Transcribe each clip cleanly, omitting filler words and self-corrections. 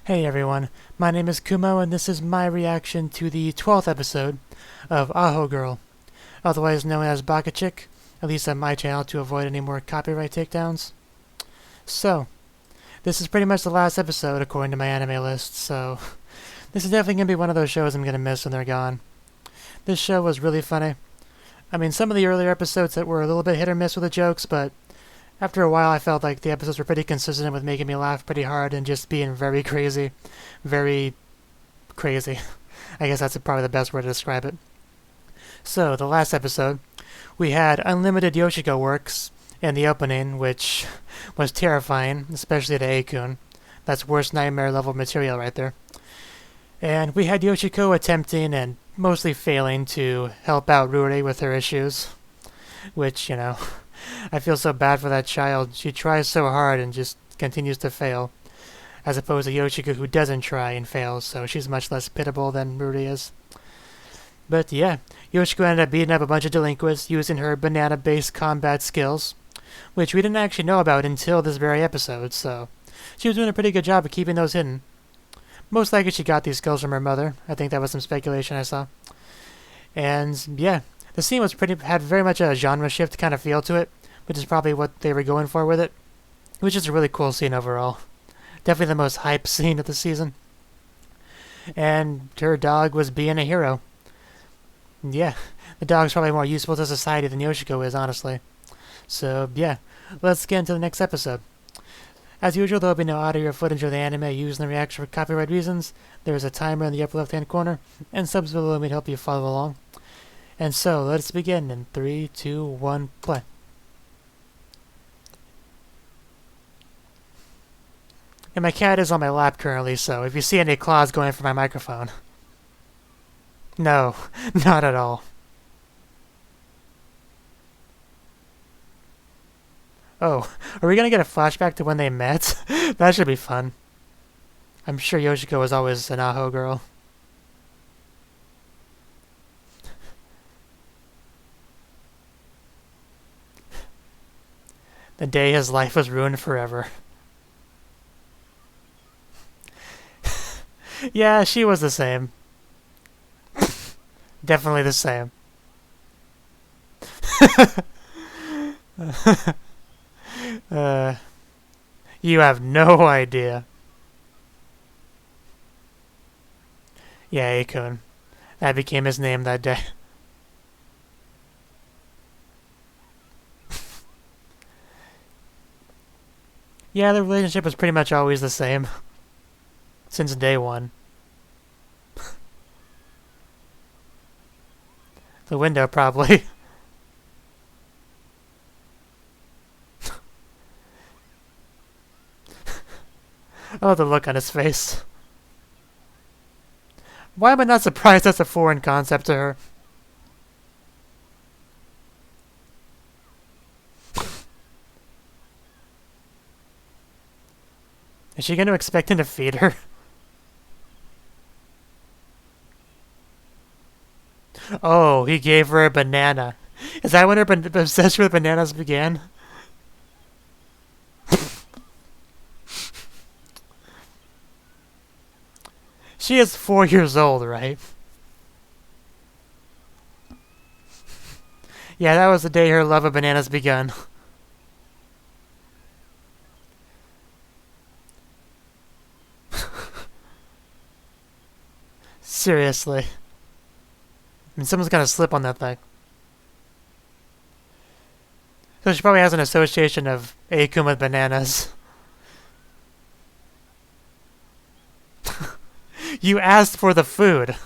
Hey everyone, my name is Kumo and this is my reaction to the 12th episode of Aho Girl, otherwise known as Baka Chick, at least on my channel to avoid any more copyright takedowns. So, this is pretty much the last episode according to my anime list, so this is definitely going to be one of those shows I'm going to miss when they're gone. This show was really funny. I mean, some of the earlier episodes that were a little bit hit or miss with the jokes, but after a while, I felt like the episodes were pretty consistent with making me laugh pretty hard and just being very crazy. Very crazy. I guess that's probably the best word to describe it. So, the last episode, we had Unlimited Yoshiko Works in the opening, which was terrifying, especially to Akun. That's worst nightmare level material right there. And we had Yoshiko attempting and mostly failing to help out Ruri with her issues, which, I feel so bad for that child. She tries so hard and just continues to fail, as opposed to Yoshiko who doesn't try and fails, so she's much less pitiable than Ruri is. But yeah, Yoshiko ended up beating up a bunch of delinquents using her banana-based combat skills, which we didn't actually know about until this very episode, so she was doing a pretty good job of keeping those hidden. Most likely she got these skills from her mother. I think that was some speculation I saw. And yeah, the scene had very much a genre shift kind of feel to it, which is probably what they were going for with it. It was just a really cool scene overall. Definitely the most hype scene of the season. And her dog was being a hero. Yeah, the dog's probably more useful to society than Yoshiko is, honestly. So yeah, let's get into the next episode. As usual, there will be no audio or footage of the anime used in the reaction for copyright reasons. There is a timer in the upper left-hand corner, and subs below me to help you follow along. And so, let's begin in 3, 2, 1, play. And my cat is on my lap currently, so if you see any claws going for my microphone. No, not at all. Oh, are we gonna get a flashback to when they met? That should be fun. I'm sure Yoshiko was always an Aho girl. The day his life was ruined forever. Yeah, she was the same. Definitely the same. You have no idea. Yeah, Akun. That became his name that day. Yeah, the relationship was pretty much always the same. Since day one. The window, probably. I love the look on his face. Why am I not surprised that's a foreign concept to her? Is she going to expect him to feed her? Oh, he gave her a banana. Is that when her obsession with bananas began? She is 4 years old, right? Yeah, that was the day her love of bananas begun. Seriously. I mean, someone's gonna slip on that thing. So she probably has an association of Akun with bananas. You asked for the food.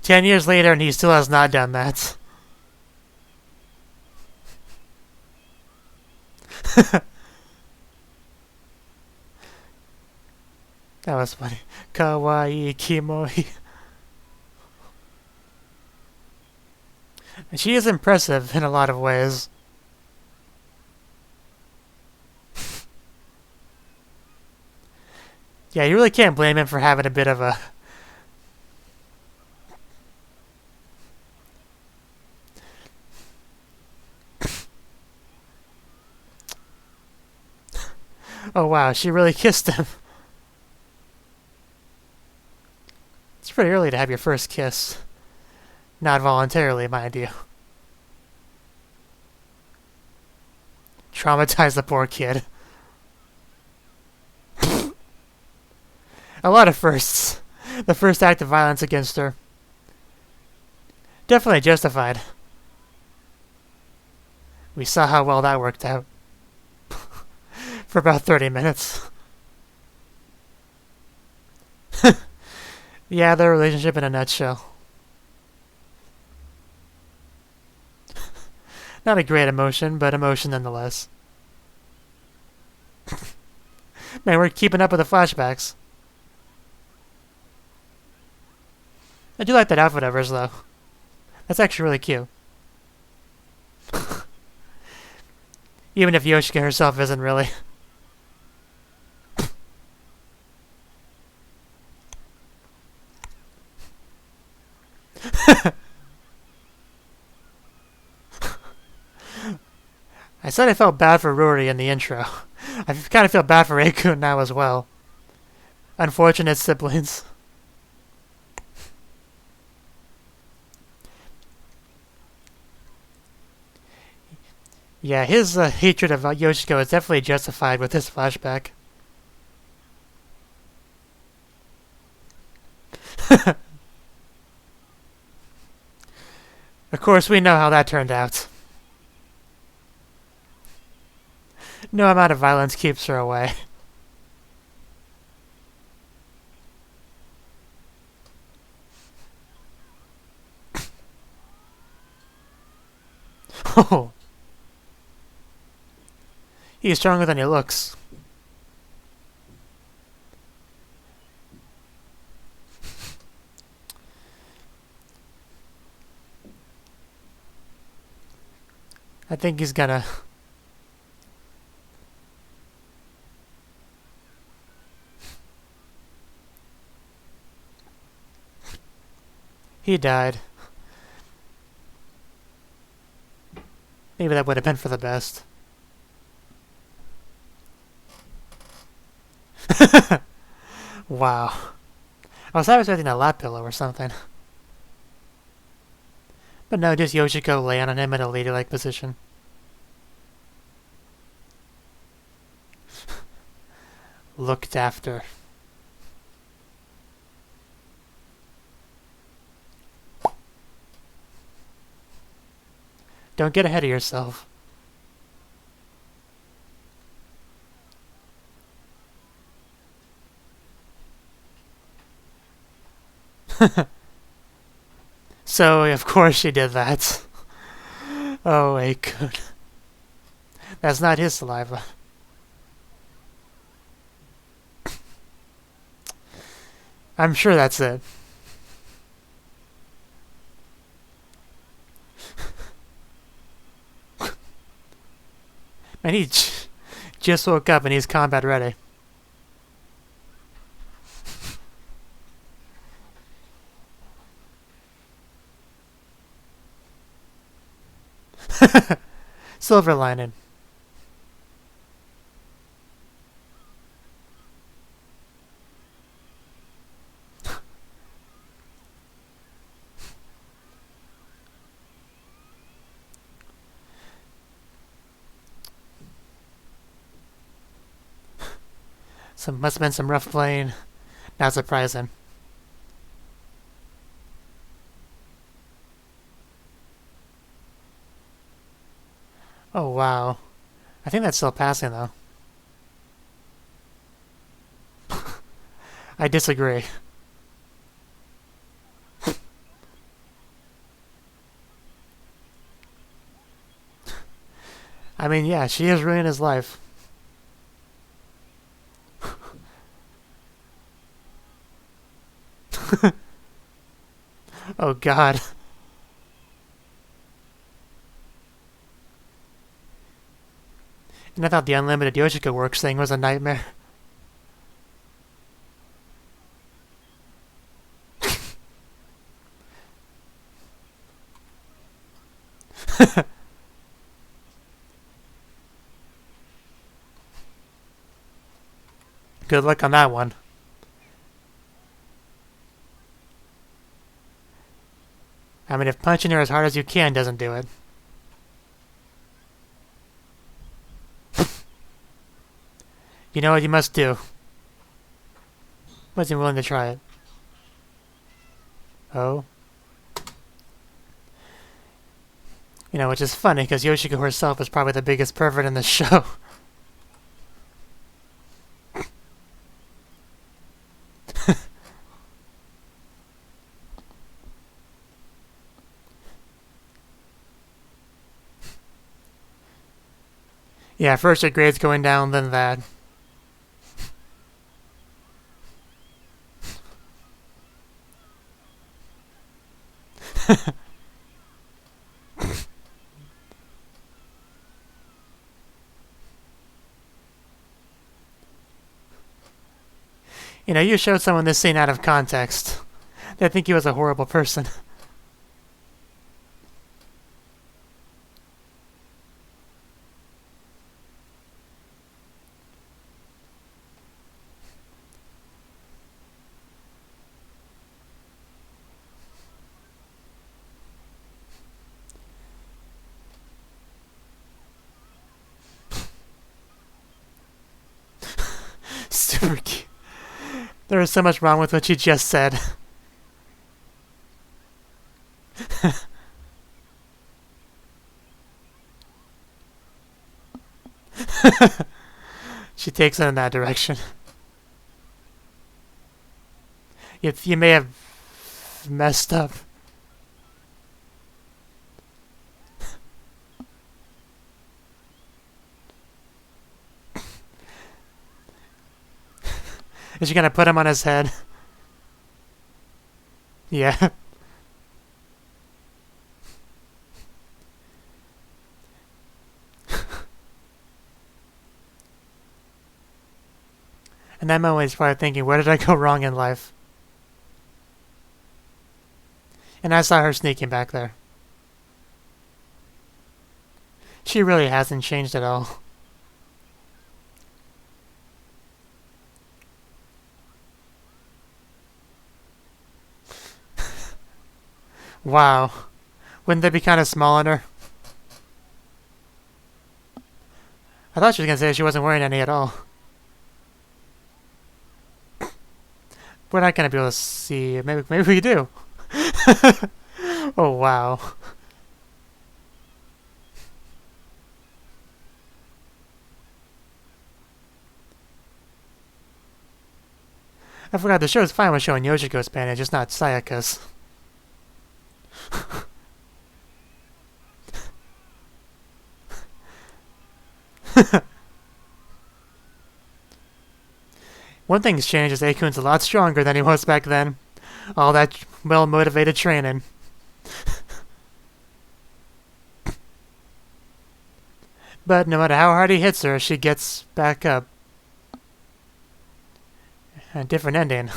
"10 years later and he still has not done that." That was funny. Kawaii Kimoi. And she is impressive in a lot of ways. Yeah, you really can't blame him for having a bit of a Oh wow, she really kissed him. It's pretty early to have your first kiss. Not voluntarily, mind you. Traumatize the poor kid. A lot of firsts. The first act of violence against her. Definitely justified. We saw how well that worked out. For about 30 minutes. Yeah, their relationship in a nutshell. Not a great emotion, but emotion nonetheless. Man, we're keeping up with the flashbacks. I do like that outfit of hers, though. That's actually really cute. Even if Yoshika herself isn't really. I said I felt bad for Rory in the intro. I kind of feel bad for Eiku now as well. Unfortunate siblings. Yeah, his hatred of Yoshiko is definitely justified with this flashback. Of course, we know how that turned out. No amount of violence keeps her away. Oh. He's stronger than he looks. I think he's gonna... He died. Maybe that would have been for the best. Wow. I was expecting a lap pillow or something. But no, just Yoshiko laying on him in a ladylike position. Looked after. Don't get ahead of yourself. So, of course she did that. Oh, Aikun. That's not his saliva. I'm sure that's it. Man, he just woke up and he's combat ready. Silver lining. Must have been some rough playing. Not surprising. Oh, wow. I think that's still passing, though. I disagree. I mean, yeah, she is ruining his life. Oh, God. And I thought the unlimited Yoshika Works thing was a nightmare. Good luck on that one. I mean, if punching her as hard as you can doesn't do it. You know what you must do. Wasn't willing to try it. Oh. You know, which is funny, because Yoshiko herself is probably the biggest pervert in the show. Yeah, first your grade's going down, then that. You know, you showed someone this scene out of context. They think he was a horrible person. Super cute. There is so much wrong with what you just said. She takes it in that direction. You may have messed up. Is she gonna put him on his head? Yeah. And that moment he's probably thinking, where did I go wrong in life? And I saw her sneaking back there. She really hasn't changed at all. Wow. Wouldn't they be kind of small on her? I thought she was going to say she wasn't wearing any at all. We're not going to be able to see. Maybe we do. Oh, wow. I forgot the show's fine with showing Yoshiko's panties, just not Sayaka's. One thing's changed is Akun's a lot stronger than he was back then. All that well-motivated training. But no matter how hard he hits her, she gets back up. A different ending.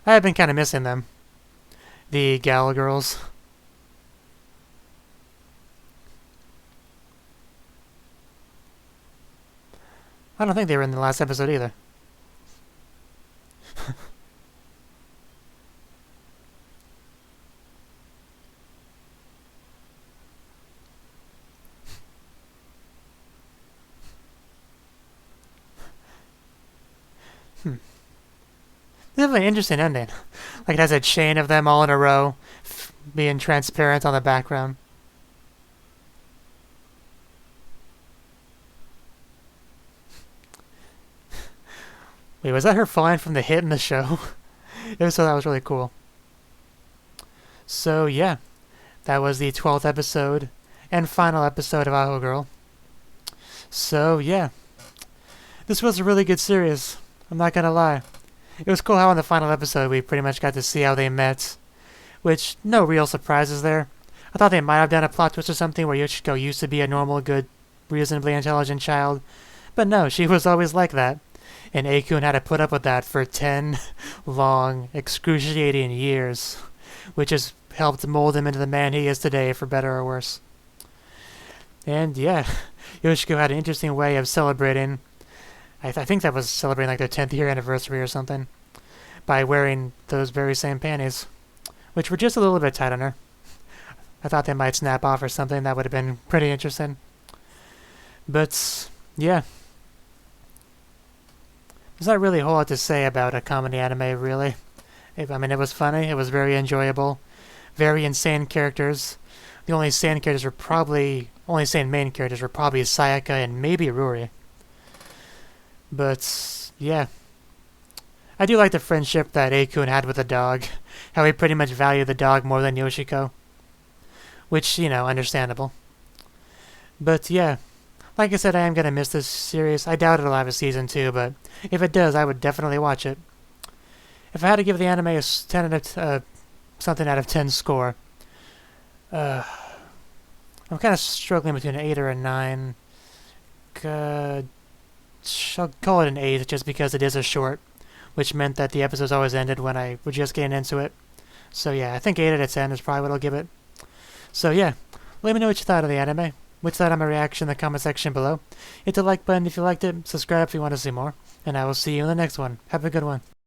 I have been kind of missing them. The gal girls. I don't think they were in the last episode either. This is an interesting ending. Like it has a chain of them all in a row, being transparent on the background. Wait, was that her falling from the hit in the show? That was really cool. So yeah, that was the 12th episode and final episode of Aho Girl. So yeah, this was a really good series. I'm not gonna lie. It was cool how in the final episode we pretty much got to see how they met, which no real surprises there. I thought they might have done a plot twist or something where Yoshiko used to be a normal, good, reasonably intelligent child, but no, she was always like that. And Akun had to put up with that for 10 long, excruciating years, which has helped mold him into the man he is today, for better or worse. And yeah, Yoshiko had an interesting way of celebrating I think that was celebrating like their 10th year anniversary or something, by wearing those very same panties, which were just a little bit tight on her. I thought they might snap off or something. That would have been pretty interesting. But, yeah. There's not really a whole lot to say about a comedy anime, really. I mean, it was funny. It was very enjoyable. Very insane characters. The only sane characters were probably... Only sane main characters were probably Sayaka and maybe Ruri. But, yeah. I do like the friendship that Eikun had with the dog. How he pretty much valued the dog more than Yoshiko. Which, you know, understandable. But, yeah. Like I said, I am going to miss this series. I doubt it'll have a season 2, but if it does, I would definitely watch it. If I had to give the anime a 10 out of, something out of 10 score, I'm kind of struggling between an 8 or a 9. I'll call it an 8 just because it is a short, which meant that the episodes always ended when I was just getting into it. So yeah, I think 8 out of 10 is probably what I'll give it. So yeah, let me know what you thought of the anime. Which thought on my reaction in the comment section below. Hit the like button if you liked it, subscribe if you want to see more, and I will see you in the next one. Have a good one.